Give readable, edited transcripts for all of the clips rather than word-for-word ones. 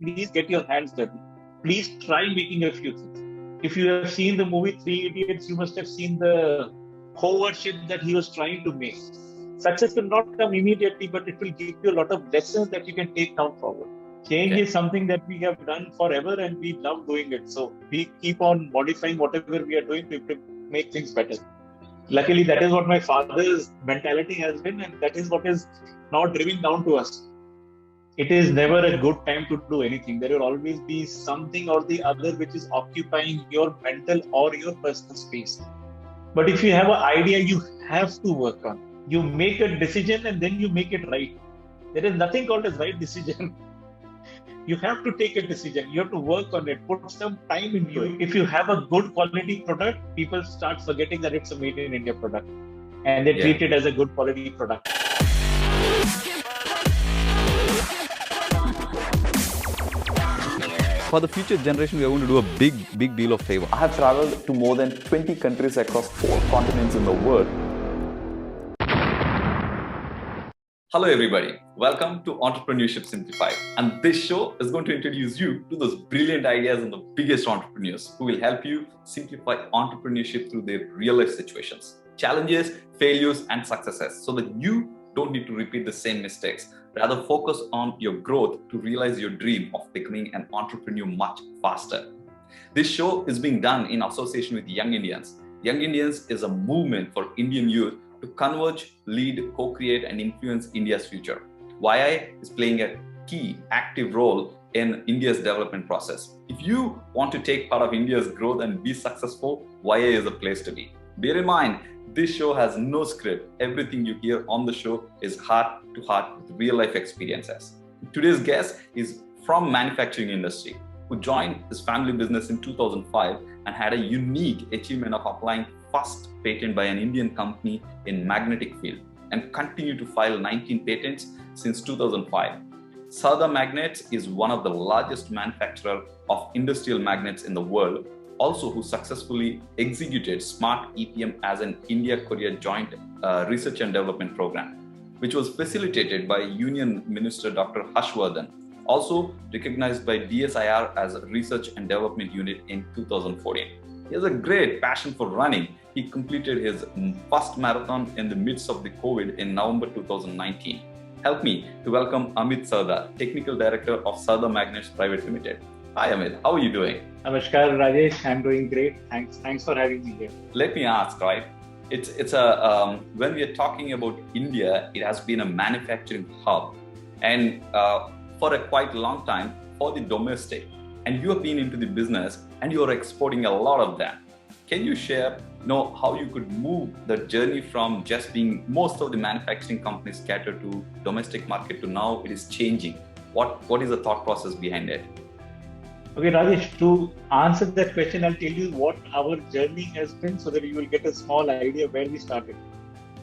please get your hands dirty. Please try making a few things. If you have seen the movie Three Idiots, you must have seen the covert shit that he was trying to make. Success will not come immediately, but it will give you a lot of lessons that you can take down forward. Change is something that we have done forever and we love doing it. So we keep on modifying whatever we are doing to make things better. Luckily, that is what my father's mentality has been, and that is what is now driven down to us. It is never a good time to do anything. There will always be something or the other which is occupying your mental or your personal space. But if you have an idea, you have to work on. You make a decision and then you make it right. There is nothing called as right decision. You have to take a decision. You have to work on it. Put some time into it. If you have a good quality product, people start forgetting that it's a made in India product. And they treat it as a good quality product. For the future generation, we are going to do a big deal of favor. I have traveled to more than 20 countries across 4 continents in the world. Hello everybody, welcome to Entrepreneurship Simplified, and this show is going to introduce you to those brilliant ideas and the biggest entrepreneurs who will help you simplify entrepreneurship through their real life situations, challenges, failures and successes, so that you don't need to repeat the same mistakes. Rather focus on your growth to realize your dream of becoming an entrepreneur much faster. This show is being done in association with Young Indians. Young Indians is a movement for Indian youth to converge, lead, co-create and influence India's future. YI is playing a key active role in India's development process. If you want to take part of India's growth and be successful, YI is a place to be. Bear in mind, this show has no script. Everything you hear on the show is heart to heart with real life experiences. Today's guest is from manufacturing industry, who joined his family business in 2005 and had a unique achievement of applying first patent by an Indian company in magnetic field and continue to file 19 patents since 2005. Sarda Magnets is one of the largest manufacturer of industrial magnets in the world, also who successfully executed Smart EPM as an India-Korea joint research and development program, which was facilitated by Union Minister Dr. Harshvardhan, also recognized by DSIR as a research and development unit in 2014. He has a great passion for running. He completed his first marathon in the midst of the COVID in November 2019. Help me to welcome Amit Sarda, Technical Director of Sarda Magnets Private Limited. Hi Amit, how are you doing? Namaskar Rajesh, I'm doing great. Thanks for having me here. Let me ask, right? When we are talking about India, it has been a manufacturing hub, and for a quite long time for the domestic. And you have been into the business and you are exporting a lot of that. Can you share how you could move the journey from just being most of the manufacturing companies cater to domestic market to now it is changing? What is the thought process behind it? Okay, Rajesh, to answer that question, I'll tell you what our journey has been so that you will get a small idea where we started.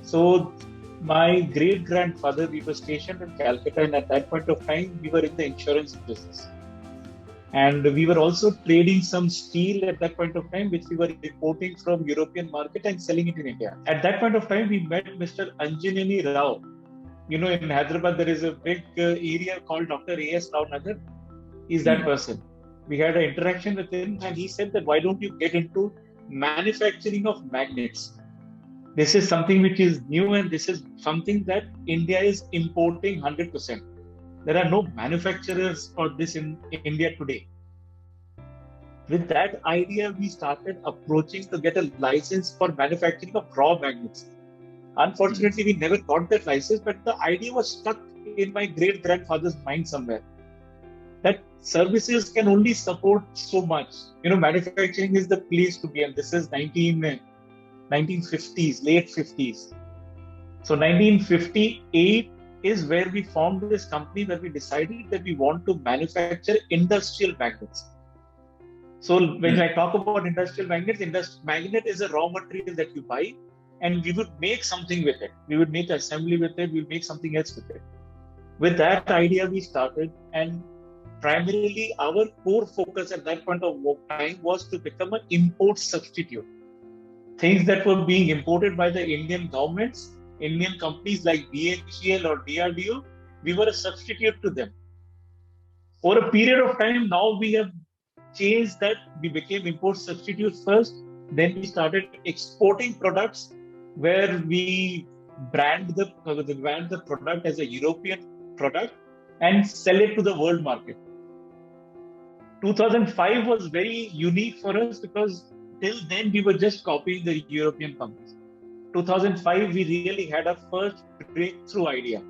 So my great-grandfather, we were stationed in Calcutta, and at that point of time, we were in the insurance business. And we were also trading some steel at that point of time, which we were importing from European market and selling it in India. At that point of time, we met Mr. Anjaneni Rao. You know, in Hyderabad, there is a big area called Dr. A.S. Rao Nagar. He's that person. We had an interaction with him and he said that why don't you get into manufacturing of magnets? This is something which is new and this is something that India is importing 100%. There are no manufacturers for this in India today. With that idea, we started approaching to get a license for manufacturing of raw magnets. Unfortunately, we never got that license, but the idea was stuck in my great-grandfather's mind somewhere. That services can only support so much. You know, manufacturing is the place to be, and this is 1950s, late 50s. So 1958 is where we formed this company where we decided that we want to manufacture industrial magnets. So when I talk about industrial magnets, magnet is a raw material that you buy and we would make something with it. We would make assembly with it, we'll make something else with it. With that idea, we started, and primarily our core focus at that point of time was to become an import substitute. Things that were being imported by the Indian governments, Indian companies like BHEL or DRDO, we were a substitute to them. Over a period of time, now we have changed that. We became import substitutes first. Then we started exporting products where we brand the product as a European product and sell it to the world market. 2005 was very unique for us because till then we were just copying the European companies. 2005 we really had our first breakthrough idea.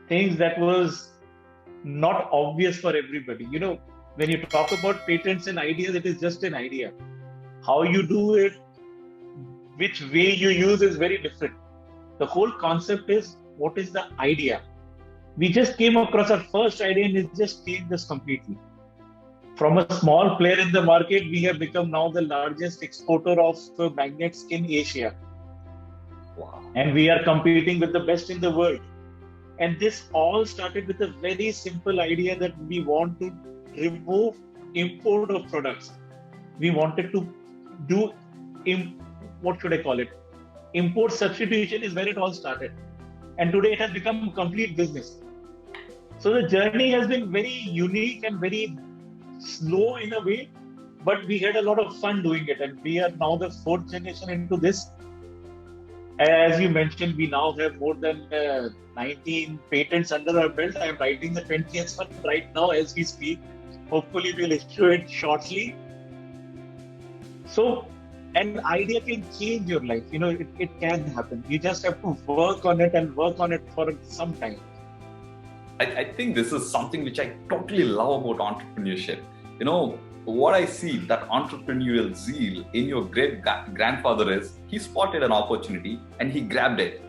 Things that was not obvious for everybody. When you talk about patents and ideas, it is just an idea. How you do it, which way you use is very different. The whole concept is, what is the idea? We just came across our first idea and it just changed us completely. From a small player in the market, we have become now the largest exporter of magnets in Asia. Wow. And we are competing with the best in the world. And this all started with a very simple idea that we want to remove import of products. We wanted to do, what should I call it? Import substitution is where it all started. And today it has become a complete business. So the journey has been very unique and very slow in a way, but we had a lot of fun doing it. And we are now the fourth generation into this. As you mentioned, we now have more than 19 patents under our belt. I am writing the 20th one right now as we speak. Hopefully we'll issue it shortly. So an idea can change your life. It can happen. You just have to work on it and work on it for some time. I think this is something which I totally love about entrepreneurship. What I see, that entrepreneurial zeal in your great grandfather is, he spotted an opportunity and he grabbed it.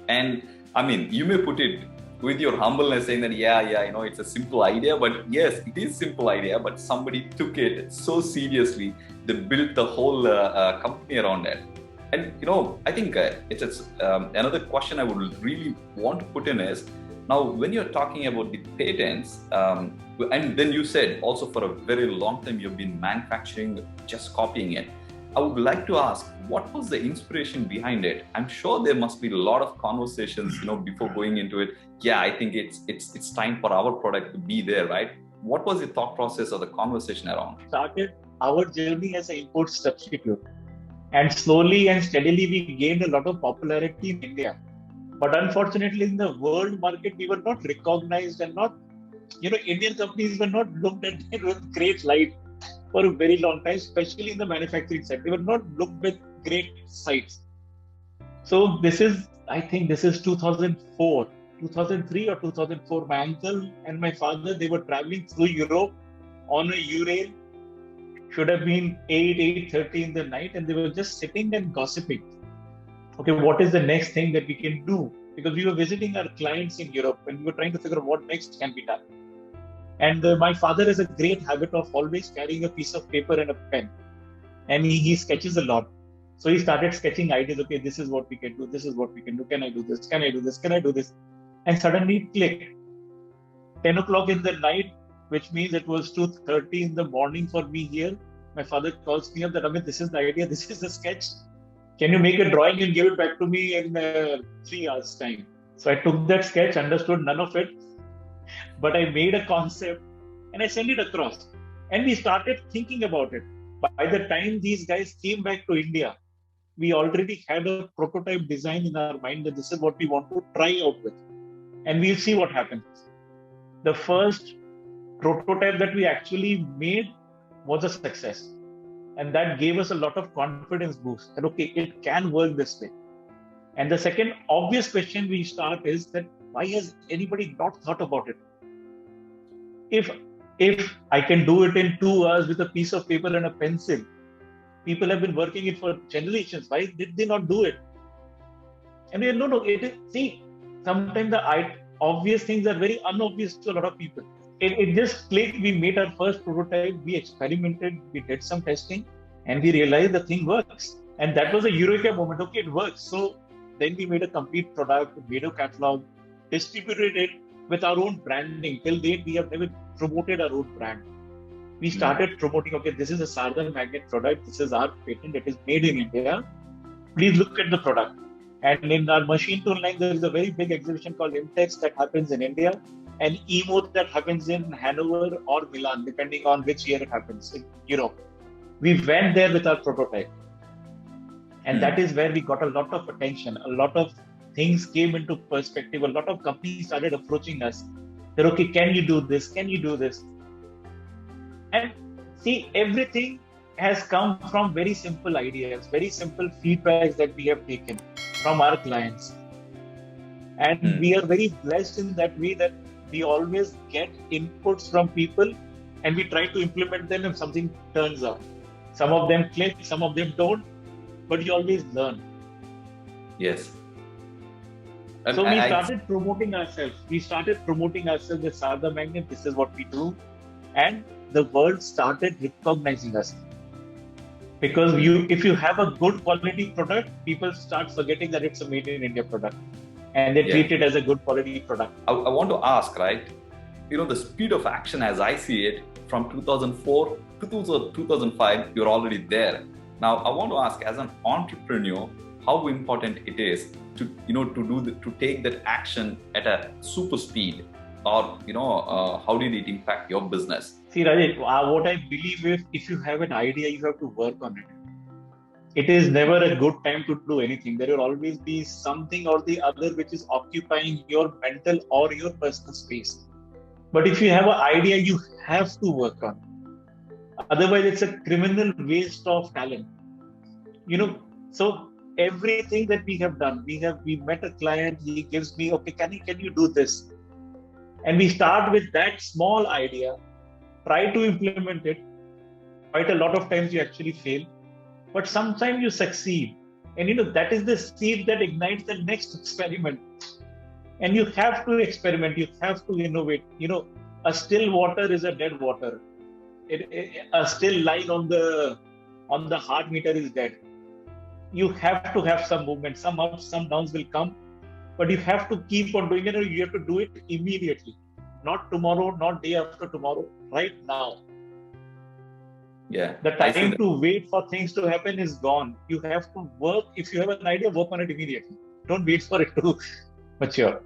And I mean, you may put it with your humbleness saying that, it's a simple idea, but yes, it is a simple idea, but somebody took it so seriously, they built the whole company around it. And, I think it's another question I would really want to put in is, now, when you're talking about the patents, and then you said also for a very long time you've been manufacturing, just copying it. I would like to ask, what was the inspiration behind it? I'm sure there must be a lot of conversations, before going into it. Yeah, I think it's time for our product to be there, right? What was the thought process or the conversation around? Started our journey as an import substitute, and slowly and steadily we gained a lot of popularity in India. But unfortunately, in the world market, we were not recognized and not, Indian companies were not looked at with great light for a very long time, especially in the manufacturing side. They were not looked with great sights. So I think this is 2004, 2003 or 2004. My uncle and my father, they were traveling through Europe on a U-Rail. Should have been 8:30 in the night, and they were just sitting and gossiping. Okay, what is the next thing that we can do? Because we were visiting our clients in Europe and we were trying to figure out what next can be done. And my father has a great habit of always carrying a piece of paper and a pen. And he sketches a lot. So he started sketching ideas. Okay, this is what we can do. This is what we can do. Can I do this? Can I do this? Can I do this? And suddenly it clicked. 10 o'clock in the night, which means it was 2:30 in the morning for me here. My father calls me up that, Amit, this is the idea. This is the sketch. Can you make a drawing and give it back to me in 3 hours time? So I took that sketch, understood none of it, but I made a concept and I sent it across. And we started thinking about it. By the time these guys came back to India, we already had a prototype design in our mind that this is what we want to try out with. And we'll see what happens. The first prototype that we actually made was a success. And that gave us a lot of confidence boost that, okay, it can work this way. And the second obvious question we start is that why has anybody not thought about it? If I can do it in 2 hours with a piece of paper and a pencil, people have been working it for generations. Why did they not do it? And we are, no, sometimes the obvious things are very unobvious to a lot of people. It just clicked. We made our first prototype, we experimented, we did some testing, and we realized the thing works. And that was a eureka moment. Okay, it works. So then we made a complete product, made a catalog, distributed it with our own branding. Till date, we have never promoted our own brand. We started promoting, okay, this is a Sardan magnet product. This is our patent. It is made in India. Please look at the product. And in our machine tool line, there is a very big exhibition called IMTEX that happens in India. an EMO that happens in Hanover or Milan, depending on which year it happens in Europe. We went there with our prototype. And that is where we got a lot of attention. A lot of things came into perspective. A lot of companies started approaching us. They're okay, can you do this? Can you do this? And see, everything has come from very simple ideas, very simple feedbacks that we have taken from our clients. And we are very blessed in that way that we always get inputs from people and we try to implement them if something turns out. Some of them click, some of them don't, but you always learn. Yes. So we started promoting ourselves. We started promoting ourselves with Sarda Magnet. This is what we do. And the world started recognizing us. Because if you have a good quality product, people start forgetting that it's a made in India product. And they treat it as a good quality product. I want to ask, right? The speed of action as I see it, from 2004 to 2005, you're already there. Now, I want to ask, as an entrepreneur, how important it is to take that action at a super speed, or how did it impact your business? See, Rajesh, what I believe is, if you have an idea, you have to work on it. It is never a good time to do anything. There will always be something or the other which is occupying your mental or your personal space. But if you have an idea, you have to work on it. Otherwise, it's a criminal waste of talent. So everything that we have done, we met a client, he gives me, okay, can you do this? And we start with that small idea, try to implement it. Quite a lot of times you actually fail, but sometimes you succeed. And that is the seed that ignites the next experiment. And you have to experiment, you have to innovate. A still water is a dead water. A still line on the heart meter is dead. You have to have some movement, some ups, some downs will come, but you have to keep on doing it. You have to do it immediately, not tomorrow, not day after tomorrow, right now. Yeah. The time to wait for things to happen is gone. You have to work. If you have an idea, work on it immediately. Don't wait for it to mature.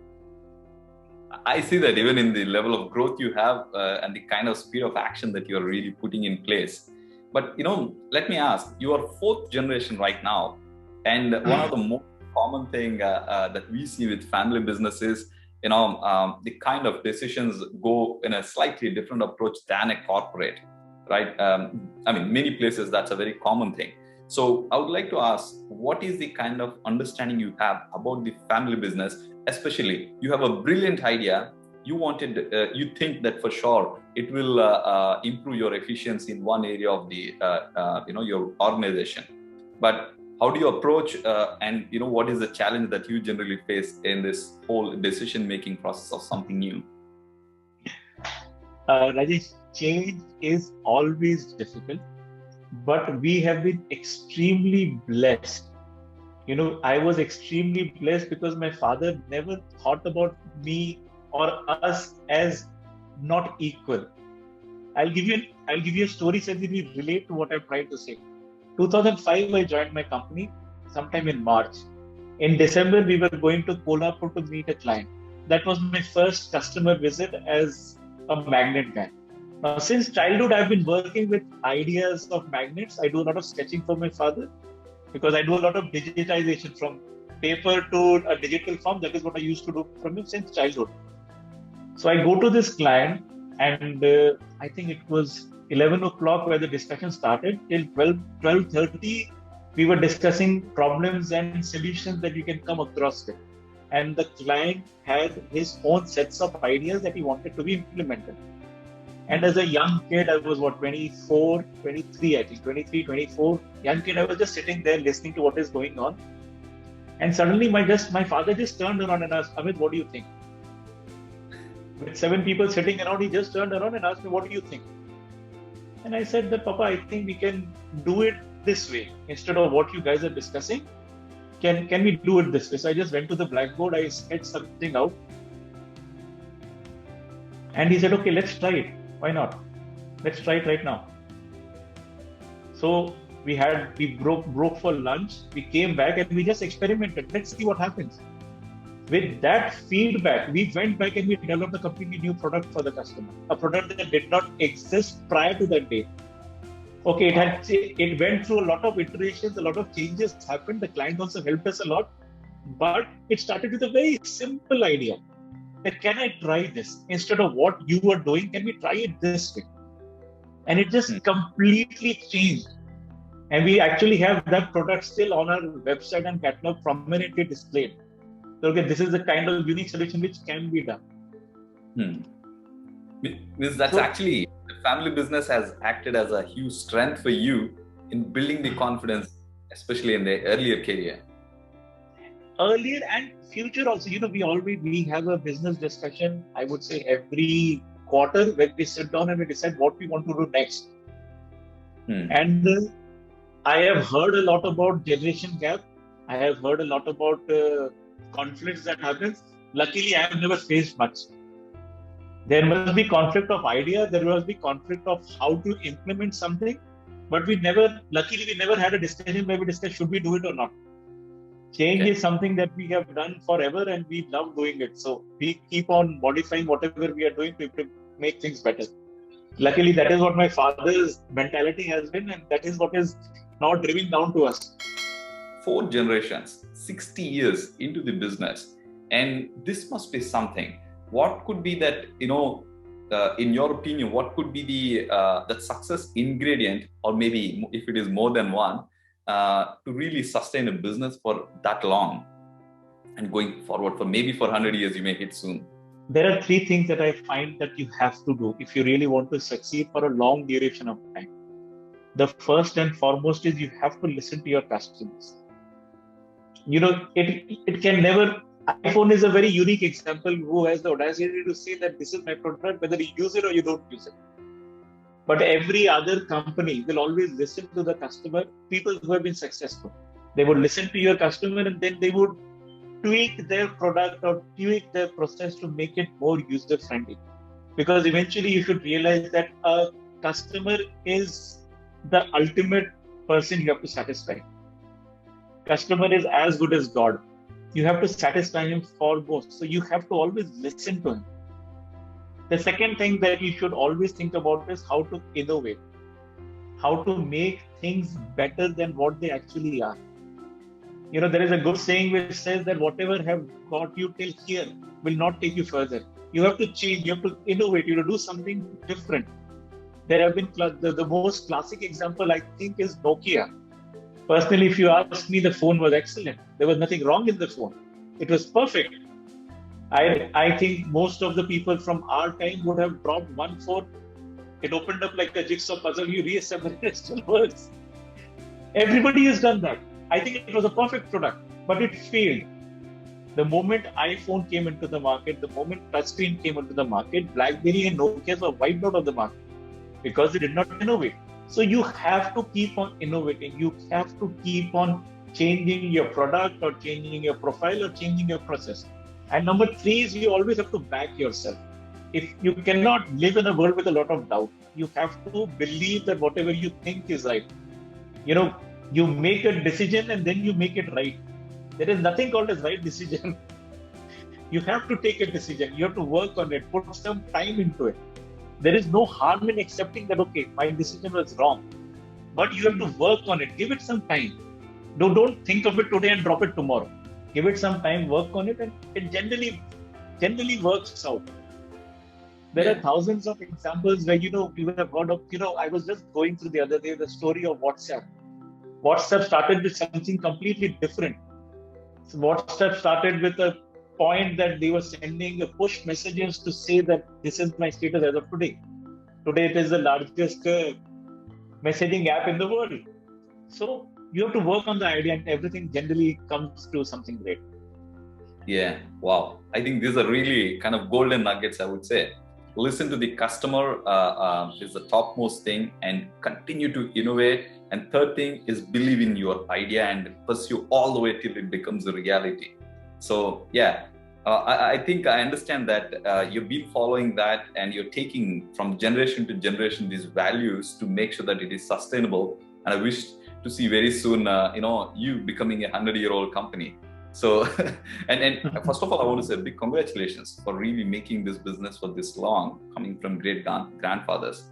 I see that even in the level of growth you have and the kind of speed of action that you're really putting in place. But, let me ask, you are fourth generation right now. And one of the most common thing that we see with family businesses, the kind of decisions go in a slightly different approach than a corporate, right? Many places that's a very common thing. So I would like to ask, what is the kind of understanding you have about the family business? Especially, you have a brilliant idea. You think that for sure it will improve your efficiency in one area of the your organization. But how do you approach and what is the challenge that you generally face in this whole decision making process of something new? Rajesh, change is always difficult, but we have been extremely blessed. I was extremely blessed because my father never thought about me or us as not equal. I'll give you a story so that we relate to what I'm trying to say. 2005, I joined my company sometime in March. In December, we were going to Kolhapur to meet a client. That was my first customer visit as a magnet guy. Now, since childhood, I've been working with ideas of magnets. I do a lot of sketching for my father because I do a lot of digitization from paper to a digital form. That is what I used to do from him since childhood. So I go to this client and I think it was 11 o'clock where the discussion started. Till 12:30, we were discussing problems and solutions that you can come across with. And the client had his own sets of ideas that he wanted to be implemented. And as a young kid, I was 24, 23, I think 23, 24, young kid, I was just sitting there listening to what is going on. And suddenly my father just turned around and asked, Amit, what do you think? With 7 people sitting around, he just turned around and asked me, what do you think? And I said that, Papa, I think we can do it this way. Instead of what you guys are discussing, can we do it this way? So I just went to the blackboard, I sketched something out. And he said, okay, let's try it. Why not? Let's try it right now. So we broke for lunch. We came back and we just experimented. Let's see what happens. With that feedback, we went back and we developed a completely new product for the customer, a product that did not exist prior to that day. Okay, it went through a lot of iterations, a lot of changes happened. The client also helped us a lot, but it started with a very simple idea. That can I try this instead of what you were doing? Can we try it this way? And it just completely changed. And we actually have that product still on our website and catalog prominently displayed. So, okay, this is the kind of unique solution which can be done. Means that's actually, the family business has acted as a huge strength for you in building the confidence, especially in the earlier career. Earlier and future also, we have a business discussion, I would say every quarter, where we sit down and we decide what we want to do next. And I have heard a lot about generation gap. I have heard a lot about conflicts that happens. Luckily, I have never faced much. There must be conflict of idea. There must be conflict of how to implement something. But luckily, we never had a discussion where we discussed, should we do it or not? Change is something that we have done forever and we love doing it. So we keep on modifying whatever we are doing to make things better. Luckily, that is what my father's mentality has been, and that is what is now driven down to us. 4 generations, 60 years into the business, and this must be something. What could be that, in your opinion, what could be the success ingredient, or maybe if it is more than one, to really sustain a business for that long and going forward for 100 years, you may hit soon? There are 3 things that I find that you have to do if you really want to succeed for a long duration of time. The first and foremost is you have to listen to your customers. It can never. iPhone is a very unique example who has the audacity to say that this is my product, whether you use it or you don't use it. But every other company will always listen to the customer, people who have been successful. They would listen to your customer and then they would tweak their product or tweak their process to make it more user-friendly. Because eventually you should realize that a customer is the ultimate person you have to satisfy. Customer is as good as God. You have to satisfy him foremost. So you have to always listen to him. The second thing that you should always think about is how to innovate, how to make things better than what they actually are. There is a good saying which says that whatever have got you till here will not take you further. You have to change, you have to innovate, you have to do something different. There have been the most classic example, I think, is Nokia. Personally, if you ask me, the phone was excellent. There was nothing wrong in the phone. It was perfect. I think most of the people from our time would have dropped one phone. It opened up like a jigsaw puzzle. You reassemble it, it still works. Everybody has done that. I think it was a perfect product, but it failed. The moment iPhone came into the market, the moment touchscreen came into the market, BlackBerry and Nokia were wiped out of the market because they did not innovate. So you have to keep on innovating. You have to keep on changing your product or changing your profile or changing your process. And number 3 is you always have to back yourself. If you cannot live in a world with a lot of doubt, you have to believe that whatever you think is right. You make a decision and then you make it right. There is nothing called as right decision. You have to take a decision. You have to work on it, put some time into it. There is no harm in accepting that, okay, my decision was wrong. But you have to work on it. Give it some time. Don't think of it today and drop it tomorrow. Give it some time, work on it, and it generally works out. There are thousands of examples where, you have heard of, I was just going through the other day the story of WhatsApp. WhatsApp started with something completely different. So WhatsApp started with a point that they were sending push messages to say that this is my status as of today. Today it is the largest messaging app in the world. So you have to work on the idea and everything generally comes to something great. Yeah, wow. I think these are really kind of golden nuggets, I would say. Listen to the customer is the topmost thing and continue to innovate. And third thing is believe in your idea and pursue all the way till it becomes a reality. So yeah, I think I understand that you've been following that and you're taking from generation to generation these values to make sure that it is sustainable. And I wish to see very soon, you becoming a 100-year-old company. So, and first of all, I want to say big congratulations for really making this business for this long, coming from great grandfathers.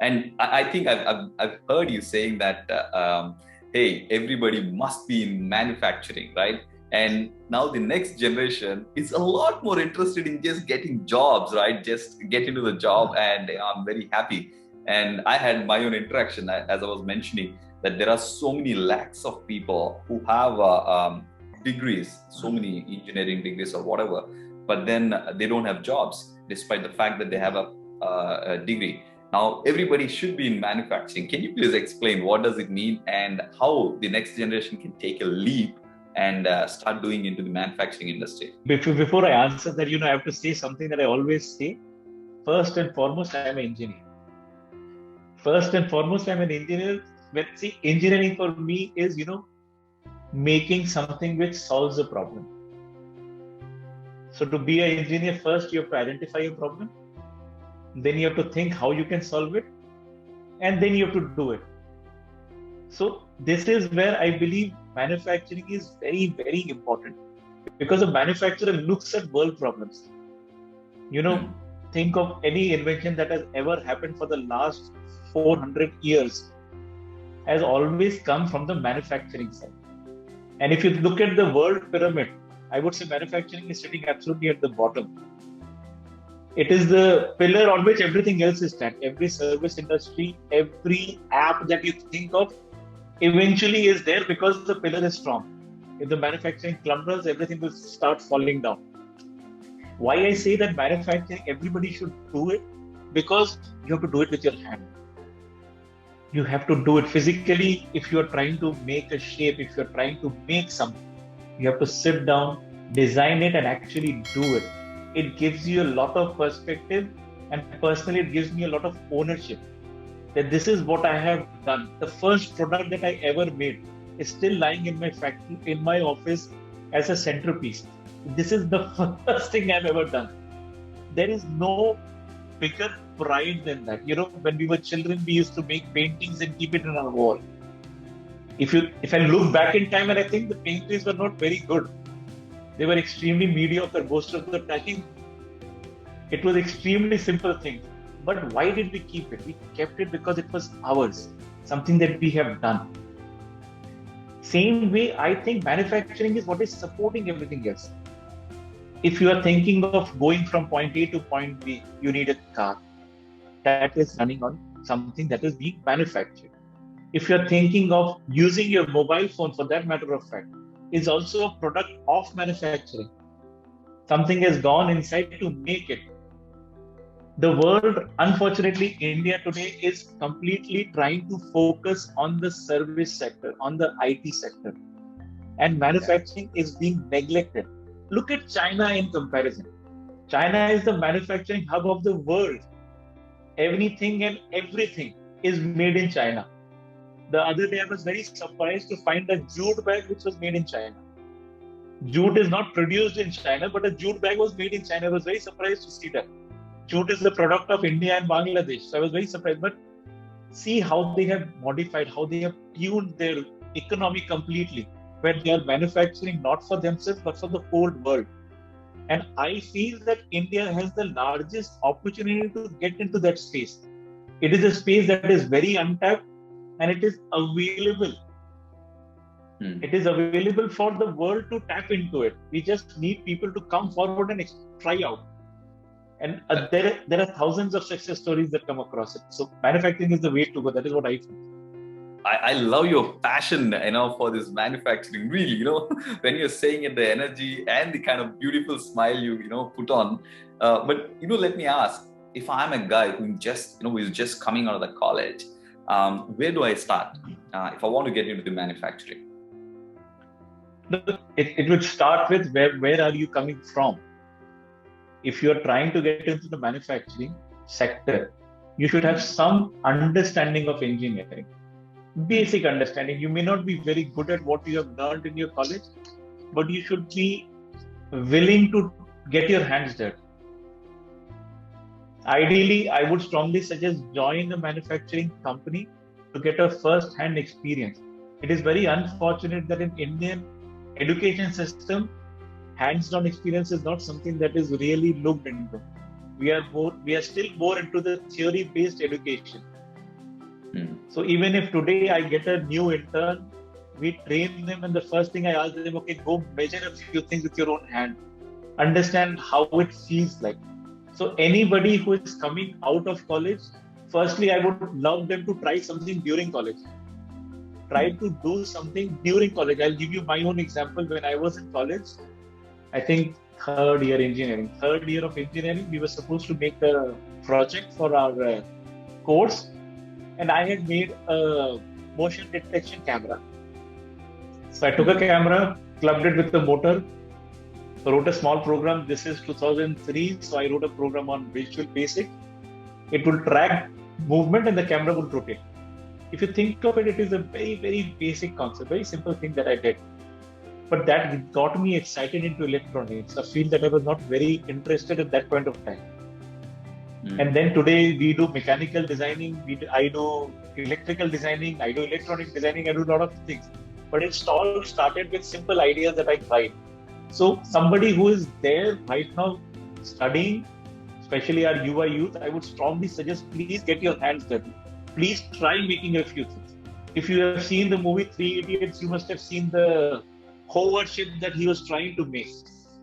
And I think I've heard you saying that, hey, everybody must be in manufacturing, right? And now the next generation is a lot more interested in just getting jobs, right? Just get into the job, and I'm very happy. And I had my own interaction, as I was mentioning, that there are so many lakhs of people who have degrees, so many engineering degrees or whatever, but then they don't have jobs, despite the fact that they have a degree. Now, everybody should be in manufacturing. Can you please explain what does it mean and how the next generation can take a leap and start doing into the manufacturing industry? Before I answer that, I have to say something that I always say. First and foremost, I am an engineer. First and foremost, I'm an engineer. See, engineering for me is, making something which solves a problem. So to be an engineer, first you have to identify a problem. Then you have to think how you can solve it. And then you have to do it. So this is where I believe manufacturing is very, very important. Because a manufacturer looks at world problems. Think of any invention that has ever happened for the last 400 years has always come from the manufacturing side. And if you look at the world pyramid, I would say manufacturing is sitting absolutely at the bottom. It is the pillar on which everything else is stand. Every service industry, every app that you think of eventually is there because the pillar is strong. If the manufacturing clumbles, everything will start falling down. Why I say that manufacturing, everybody should do it, because you have to do it with your hand. You have to do it physically. If you are trying to make a shape, if you are trying to make something, you have to sit down, design it, and actually do it. It gives you a lot of perspective, and personally, it gives me a lot of ownership that this is what I have done. The first product that I ever made is still lying in my factory, in my office as a centerpiece. This is the first thing I've ever done. There is no bigger pride than that. When we were children, we used to make paintings and keep it on our wall. If I look back in time, and I think the paintings were not very good. They were extremely mediocre most of the time. It was extremely simple thing. But why did we keep it? We kept it because it was ours, something that we have done. Same way, I think manufacturing is what is supporting everything else. If you are thinking of going from point A to point B, you need a car that is running on something that is being manufactured. If you are thinking of using your mobile phone, for that matter of fact, is also a product of manufacturing. Something has gone inside to make it. The world, unfortunately, India today is completely trying to focus on the service sector, on the IT sector. And manufacturing is being neglected. Look at China in comparison. China is the manufacturing hub of the world. Anything and everything is made in China. The other day I was very surprised to find a jute bag which was made in China. Jute is not produced in China, but a jute bag was made in China. I was very surprised to see that. Jute is the product of India and Bangladesh. So I was very surprised. But see how they have modified, how they have tuned their economy completely, where they are manufacturing not for themselves, but for the whole world. And I feel that India has the largest opportunity to get into that space. It is a space that is very untapped, and it is available. It is available for the world to tap into it. We just need people to come forward and try out. And there are thousands of success stories that come across it. So manufacturing is the way to go. That is what I feel. I love your passion, for this manufacturing. Really, when you're saying it, the energy and the kind of beautiful smile you, put on. But let me ask: if I'm a guy who is just coming out of the college, where do I start if I want to get into the manufacturing? It would start with where are you coming from? If you are trying to get into the manufacturing sector, you should have some understanding of engineering. Basic understanding. You may not be very good at what you have learned in your college, but you should be willing to get your hands dirty. Ideally, I would strongly suggest join a manufacturing company to get a first-hand experience. It is very unfortunate that in Indian education system, hands-on experience is not something that is really looked into. We are still more into the theory-based education. So even if today I get a new intern, we train them, and the first thing I ask them, okay, go measure a few things with your own hand, understand how it feels like. So anybody who is coming out of college, firstly, I would love them to try something during college. Try to do something during college. I'll give you my own example. When I was in college, I think third year of engineering, we were supposed to make a project for our course, and I had made a motion detection camera. So I took a camera, clubbed it with the motor, wrote a small program. This is 2003, so I wrote a program on Visual Basic. It will track movement and the camera will rotate. If you think of it, it is a very, very basic concept, very simple thing that I did. But that got me excited into electronics, a field that I was not very interested at that point of time. And then today we do mechanical designing, I do electrical designing, I do electronic designing, I do a lot of things. But it all started with simple ideas that I tried. So somebody who is there right now studying, especially our UI youth, I would strongly suggest, please get your hands dirty. Please try making a few things. If you have seen the movie Three Idiots, you must have seen the hover ship that he was trying to make.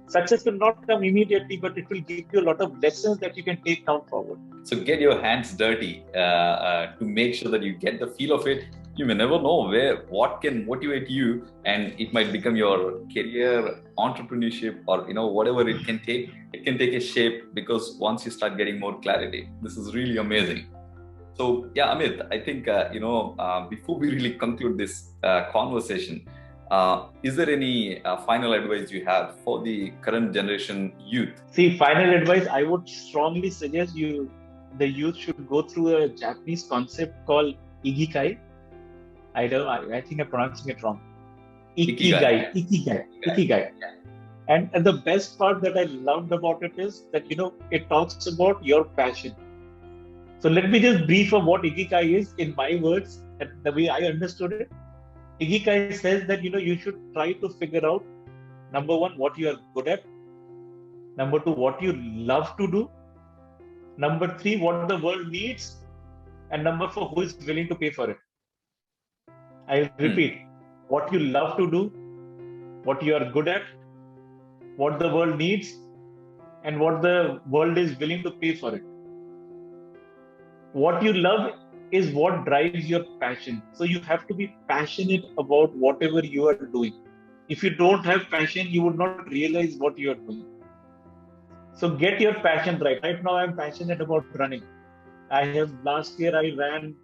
Success will not come immediately, but it will give you a lot of lessons that you can take down forward. So get your hands dirty to make sure that you get the feel of it. You may never know what can motivate you, and it might become your career, entrepreneurship, or whatever it can take. It can take a shape, because once you start getting more clarity, this is really amazing. So yeah, Amit, I think before we really conclude this conversation, is there any final advice you have for the current generation youth? See, final advice, I would strongly suggest the youth should go through a Japanese concept called Ikigai. I think I'm pronouncing it wrong. Ikigai. And the best part that I loved about it is that, it talks about your passion. So let me just brief on what Ikigai is in my words, and the way I understood it. Ikigai says that, you should try to figure out, number one, what you are good at. Number two, what you love to do. Number three, what the world needs. And number four, who is willing to pay for it. I'll repeat, what you love to do, what you are good at, what the world needs, and what the world is willing to pay for it. What you love is what drives your passion. So you have to be passionate about whatever you are doing. If you don't have passion, you would not realize what you are doing. So get your passion right. Right now, I'm passionate about running. Last year I ran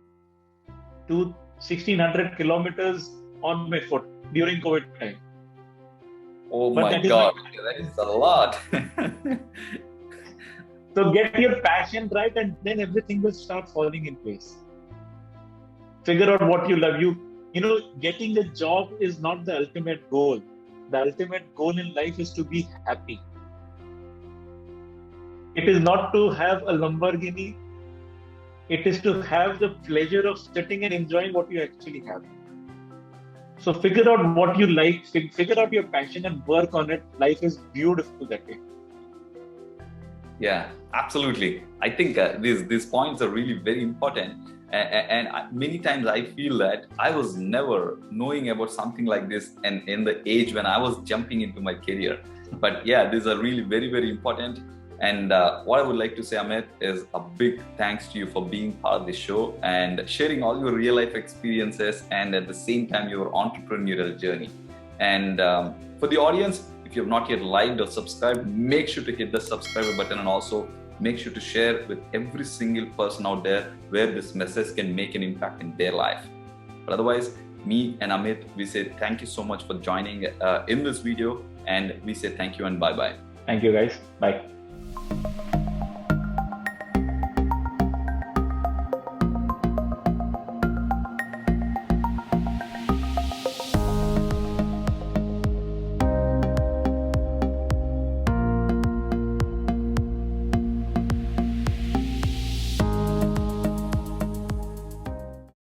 1,600 kilometers on my foot during COVID time. Oh my God, that is a lot. So get your passion right, and then everything will start falling in place. Figure out what you love. Getting a job is not the ultimate goal. The ultimate goal in life is to be happy. It is not to have a Lamborghini. It is to have the pleasure of sitting and enjoying what you actually have. So figure out what you like, figure out your passion and work on it. Life is beautiful that way. Yeah, absolutely. I think these points are really very important. And many times I feel that I was never knowing about something like this, and in the age when I was jumping into my career. But yeah, these are really very, very important. And what I would like to say, Amit, is a big thanks to you for being part of the show and sharing all your real life experiences, and at the same time your entrepreneurial journey. And for the audience, if you have not yet liked or subscribed, make sure to hit the subscribe button, and also make sure to share with every single person out there where this message can make an impact in their life. But otherwise, me and Amit, we say thank you so much for joining in this video, and we say thank you and bye-bye. Thank you guys. Bye.